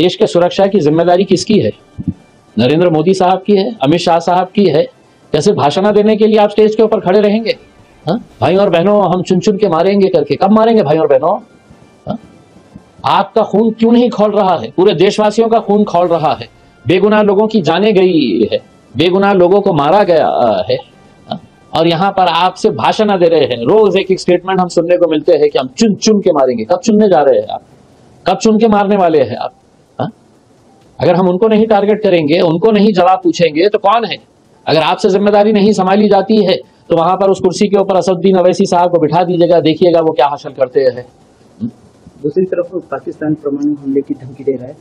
देश के सुरक्षा की जिम्मेदारी किसकी है? नरेंद्र मोदी साहब की है, अमित शाह साहब की है। कैसे भाषण देने के लिए आप स्टेज के ऊपर खड़े रहेंगे? भाई और बहनों, हम चुन चुन के मारेंगे करके कब मारेंगे भाई और बहनों? आपका खून क्यों नहीं खौल रहा है? पूरे देशवासियों का खून खौल रहा है, बेगुनाह लोगों की जाने गई है, बेगुनाह लोगों को मारा गया है, और यहाँ पर आप सिर्फ भाषण दे रहे हैं। रोज एक एक स्टेटमेंट हम सुनने को मिलते हैं कि हम चुन चुन के मारेंगे। कब चुनने जा रहे हैं आप? कब चुन के मारने वाले हैं आप? अगर हम उनको नहीं टारगेट करेंगे, उनको नहीं जवाब पूछेंगे तो कौन है? अगर आपसे जिम्मेदारी नहीं संभाली जाती है तो वहां पर उस कुर्सी के ऊपर असदुद्दीन अवैसी साहब को बिठा दीजिएगा, देखिएगा वो क्या हासिल करते हैं। दूसरी तरफ पाकिस्तान परमाणु हमले की धमकी दे रहा है।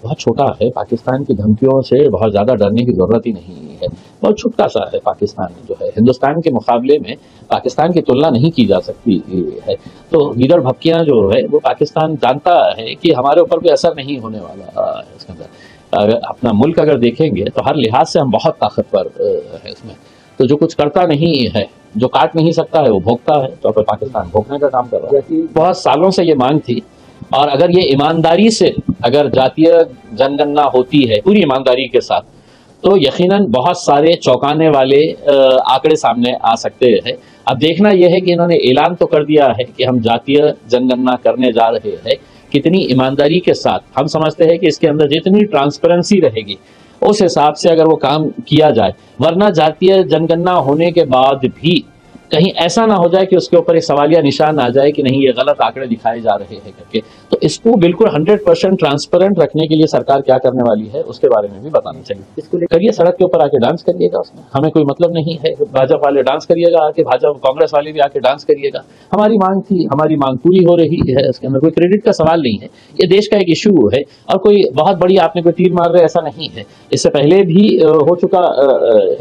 बहुत छोटा है, पाकिस्तान की धमकियों से बहुत ज्यादा डरने की जरूरत ही नहीं है। बहुत छोटा सा है पाकिस्तान जो है, हिंदुस्तान के मुकाबले में पाकिस्तान की तुलना नहीं की जा सकती है। तो गीदड़ भपकियां जो है वो पाकिस्तान जानता है कि हमारे ऊपर कोई असर नहीं होने वाला है इसके अंदर। अगर अपना मुल्क अगर देखेंगे तो हर लिहाज से हम बहुत ताकतवर है इसमें। तो जो कुछ करता नहीं है, जो काट नहीं सकता है, वो भोगता है। तो पाकिस्तान भोगने का काम कर रहा है। बहुत सालों से ये मांग थी, और अगर ये ईमानदारी से अगर जातीय जनगणना होती है पूरी ईमानदारी के साथ, तो यकीनन बहुत सारे चौंकाने वाले आंकड़े सामने आ सकते हैं। अब देखना यह है कि इन्होंने ऐलान तो कर दिया है कि हम जातीय जनगणना करने जा रहे हैं, कितनी ईमानदारी के साथ। हम समझते हैं कि इसके अंदर जितनी ट्रांसपेरेंसी रहेगी उस हिसाब से अगर वो काम किया जाए, वरना जातीय जनगणना होने के बाद भी कहीं ऐसा ना हो जाए कि उसके ऊपर एक सवालिया निशान आ जाए कि नहीं ये गलत आंकड़े दिखाए जा रहे हैं करके। तो इसको बिल्कुल 100% ट्रांसपेरेंट रखने के लिए सरकार क्या करने वाली है उसके बारे में भी बताना चाहिए। इसको करिए, सड़क के ऊपर आके डांस करिएगा, उसमें हमें कोई मतलब नहीं है। भाजपा वाले डांस करिएगा आके, भाजपा कांग्रेस वाले भी आके डांस करिएगा। हमारी मांग थी, हमारी मांग पूरी हो रही है, इसके अंदर कोई क्रेडिट का सवाल नहीं है। ये देश का एक इशू है और कोई बहुत बड़ी आपने कोई तीर मार रहे ऐसा नहीं है, इससे पहले भी हो चुका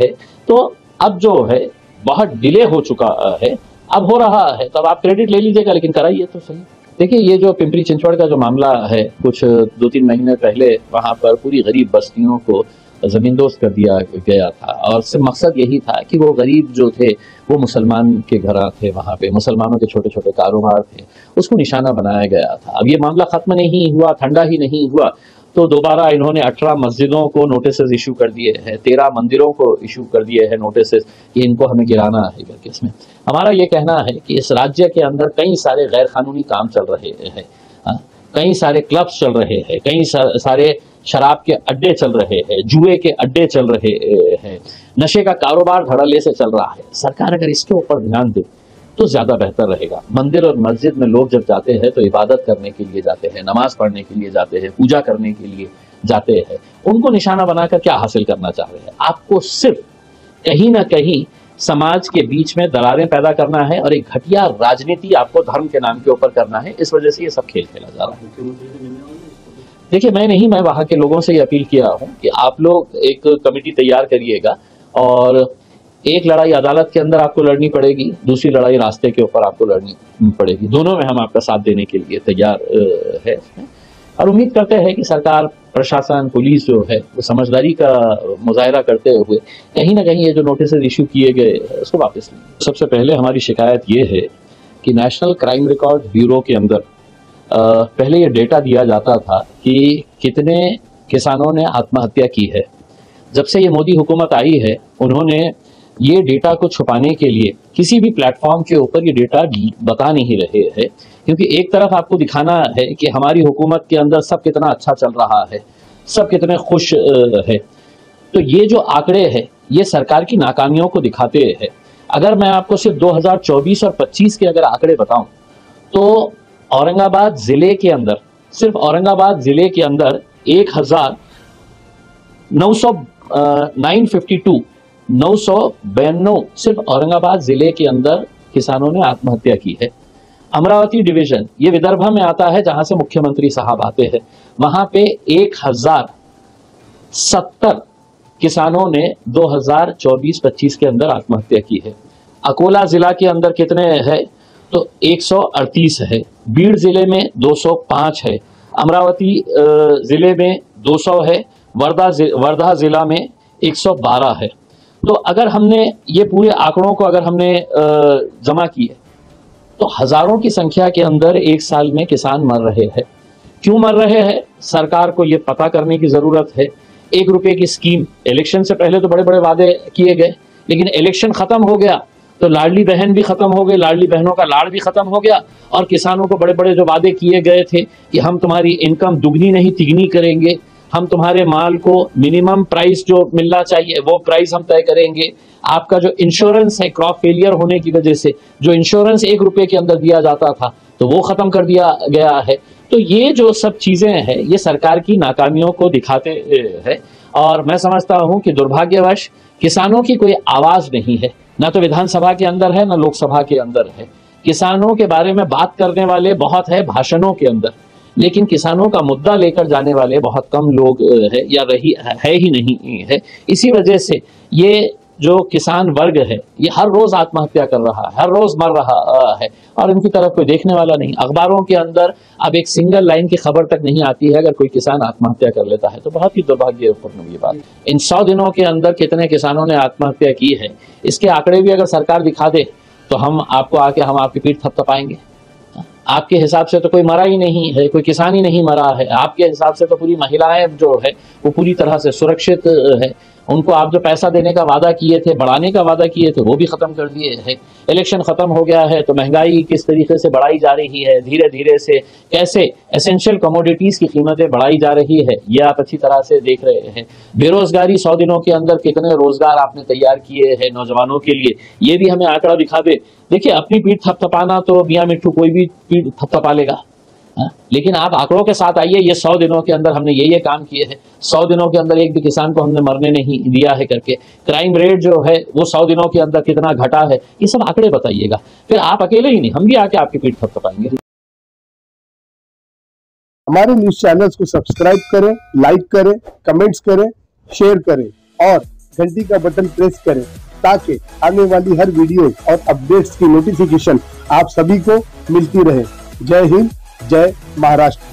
है। तो अब जो है बहुत डिले हो चुका है, अब हो रहा है, तो अब आप क्रेडिट ले लीजिएगा, लेकिन कराइए तो सही। देखिए, ये जो पिंपरी चिंचवड़ का जो मामला है, कुछ 2-3 महीने पहले वहां पर पूरी गरीब बस्तियों को जमींदोज कर दिया गया था, और सिर्फ मकसद यही था कि वो गरीब जो थे वो मुसलमान के घर थे, वहां पे मुसलमानों के छोटे छोटे कारोबार थे, उसको निशाना बनाया गया था। अब ये मामला खत्म नहीं हुआ, ठंडा ही नहीं हुआ, तो दोबारा इन्होंने 18 मस्जिदों को नोटिस इशू कर दिए हैं, 13 मंदिरों को इशू कर दिए हैं नोटिस कि इनको हमें गिराना है करके। इसमें हमारा ये कहना है कि इस राज्य के अंदर कई सारे गैर कानूनी काम चल रहे हैं, कई सारे क्लब्स चल रहे हैं, कई सारे शराब के अड्डे चल रहे हैं, जुए के अड्डे चल रहे हैं, नशे का कारोबार धड़ल्ले से चल रहा है। सरकार अगर इसके ऊपर ध्यान दे तो ज्यादा बेहतर रहेगा। मंदिर और मस्जिद में लोग जब जाते हैं तो इबादत करने के लिए जाते हैं, नमाज पढ़ने के लिए जाते हैं, पूजा करने के लिए जाते हैं। उनको निशाना बनाकर क्या हासिल करना चाह रहे हैं? आपको सिर्फ कहीं ना कहीं समाज के बीच में दरारें पैदा करना है और एक घटिया राजनीति आपको धर्म के नाम के ऊपर करना है। इस वजह से ये सब खेल खेला जा रहा है। देखिए, मैं वहां के लोगों से ये अपील किया हूं कि आप लोग एक कमेटी तैयार करिएगा, और एक लड़ाई अदालत के अंदर आपको लड़नी पड़ेगी, दूसरी लड़ाई रास्ते के ऊपर आपको लड़नी पड़ेगी। दोनों में हम आपका साथ देने के लिए तैयार है, और उम्मीद करते हैं कि सरकार, प्रशासन, पुलिस जो है वो समझदारी का मुजाहरा करते हुए कहीं ना कहीं ये जो नोटिस इशू किए गए उसको वापस लें। सबसे पहले हमारी शिकायत ये है कि नेशनल क्राइम रिकॉर्ड ब्यूरो के अंदर पहले ये डेटा दिया जाता था कि कितने किसानों ने आत्महत्या की है। जब से ये मोदी हुकूमत आई है, उन्होंने ये डेटा को छुपाने के लिए किसी भी प्लेटफॉर्म के ऊपर ये डेटा बता नहीं रहे हैं, क्योंकि एक तरफ आपको दिखाना है कि हमारी हुकूमत के अंदर सब कितना अच्छा चल रहा है, सब कितने खुश है। तो ये जो आंकड़े हैं ये सरकार की नाकामियों को दिखाते हैं। अगर मैं आपको सिर्फ 2024 और 25 के अगर आंकड़े बताऊं तो औरंगाबाद जिले के अंदर, सिर्फ औरंगाबाद जिले के अंदर 952 सिर्फ औरंगाबाद जिले के अंदर किसानों ने आत्महत्या की है। अमरावती डिवीजन, ये विदर्भ में आता है जहां से मुख्यमंत्री साहब आते हैं, वहां पे 1070 किसानों ने 2024-25 के अंदर आत्महत्या की है। अकोला जिला के अंदर कितने हैं तो 138 है, बीड़ जिले में 205 है, अमरावती जिले में 200 है, वर्धा जिला में 112 है। तो अगर हमने ये पूरे आंकड़ों को अगर हमने जमा किए तो हजारों की संख्या के अंदर एक साल में किसान मर रहे हैं। क्यों मर रहे हैं, सरकार को ये पता करने की जरूरत है। 1 रुपए की स्कीम, इलेक्शन से पहले तो बड़े बड़े वादे किए गए, लेकिन इलेक्शन खत्म हो गया तो लाडली बहन भी खत्म हो गई, लाडली बहनों का लाड़ भी खत्म हो गया, और किसानों को बड़े बड़े जो वादे किए गए थे कि हम तुम्हारी इनकम दुगनी नहीं तिगनी करेंगे, हम तुम्हारे माल को मिनिमम प्राइस जो मिलना चाहिए वो प्राइस हम तय करेंगे, आपका जो इंश्योरेंस है क्रॉप फेलियर होने की वजह से जो इंश्योरेंस 1 रुपए के अंदर दिया जाता था तो वो खत्म कर दिया गया है। तो ये जो सब चीजें हैं ये सरकार की नाकामियों को दिखाते हैं, और मैं समझता हूं कि दुर्भाग्यवश किसानों की कोई आवाज नहीं है, ना तो विधानसभा के अंदर है ना लोकसभा के अंदर है। किसानों के बारे में बात करने वाले बहुत है भाषणों के अंदर, लेकिन किसानों का मुद्दा लेकर जाने वाले बहुत कम लोग है या है ही नहीं है। इसी वजह से ये जो किसान वर्ग है ये हर रोज आत्महत्या कर रहा है, हर रोज मर रहा है, और इनकी तरफ कोई देखने वाला नहीं। अखबारों के अंदर अब एक सिंगल लाइन की खबर तक नहीं आती है अगर कोई किसान आत्महत्या कर लेता है, तो बहुत ही दुर्भाग्यपूर्ण ये बात। इन 100 दिनों के अंदर कितने किसानों ने आत्महत्या की है, इसके आंकड़े भी अगर सरकार दिखा दे तो हम आपकी पीठ थपथपाएंगे। आपके हिसाब से तो कोई मरा ही नहीं है, कोई किसान ही नहीं मरा है, आपके हिसाब से तो पूरी महिलाएं जो है वो पूरी तरह से सुरक्षित है। उनको आप जो पैसा देने का वादा किए थे, बढ़ाने का वादा किए थे, वो भी खत्म कर दिए हैं। इलेक्शन खत्म हो गया है तो महंगाई किस तरीके से बढ़ाई जा रही है, धीरे धीरे से कैसे एसेंशियल कमोडिटीज की कीमतें बढ़ाई जा रही है, ये आप अच्छी तरह से देख रहे हैं। बेरोजगारी 100 दिनों के अंदर कितने रोजगार आपने तैयार किए हैं नौजवानों के लिए, ये भी हमें आंकड़ा दिखा दे। देखिए, अपनी पीठ थपथपाना तो मियां मिट्ठू कोई भी पीठ थपथपा लेगा, लेकिन आप आंकड़ों के साथ आइए, ये 100 दिनों के अंदर हमने ये काम किए हैं, 100 दिनों के अंदर एक भी किसान को हमने मरने नहीं दिया है करके, क्राइम रेट जो है वो 100 दिनों के अंदर कितना घटा है, ये सब आंकड़े बताइएगा। फिर आप अकेले ही नहीं, हम भी आके आपकी पीठ थपथपाएंगे। हमारे न्यूज चैनल्स को सब्सक्राइब करें, लाइक करें, कमेंट्स करें, शेयर करें और घंटी का बटन प्रेस करें ताकि आने वाली हर वीडियो और अपडेट्स की नोटिफिकेशन आप सभी को मिलती रहे। जय हिंद, जय महाराष्ट्र।